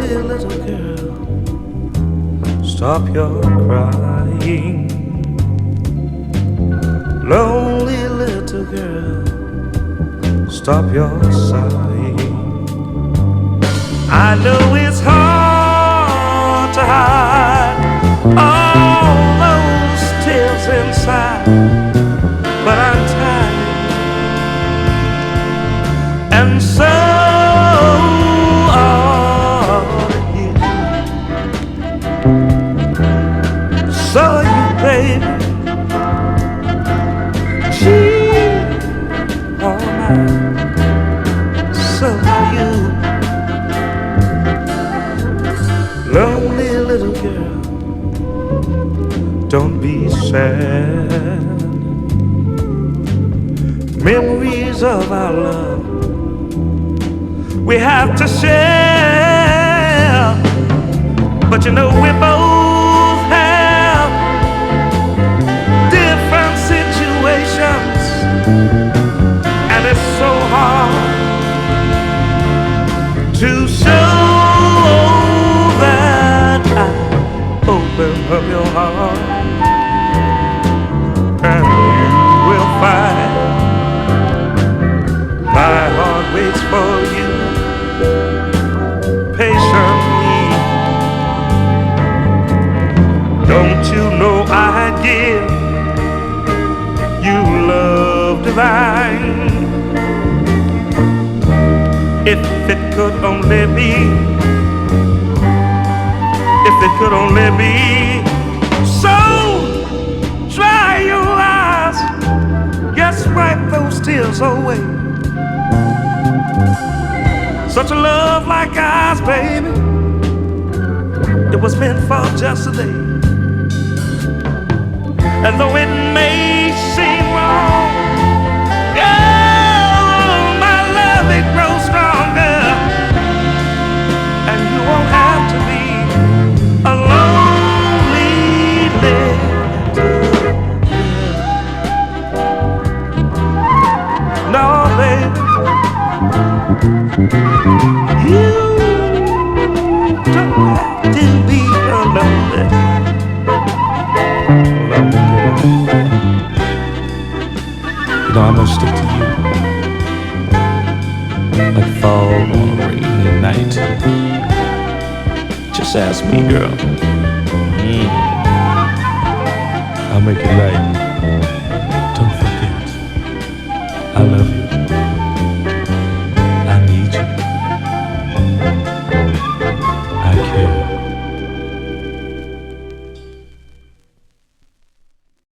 Lonely little girl, stop your crying. Lonely little girl, stop your sighing. I know it's hard to hide all those tears inside, but I'm tired, and so are you. So are you, baby. Gee, oh my, so are you. Lonely little girl, don't be sad. Memories of our love we have to share, but you know we both have different situations, and it's so hard to show that I open up your heart, and you will find my heart waits for you patiently. Don't you know I give you love divine? If it could only be, if it could only be. So dry your eyes, just wipe those tears away. Such a love like ours, baby, it was meant for just today. And though it may seem wrong, oh, my love, it grows stronger, and you won't have to be a lonely little girl. No, baby, you don't have to be a lonely girl. You know, I'm gonna stick to you like fall on a rainy night. Just ask me, girl. I'll make it right. Don't forget, I love you.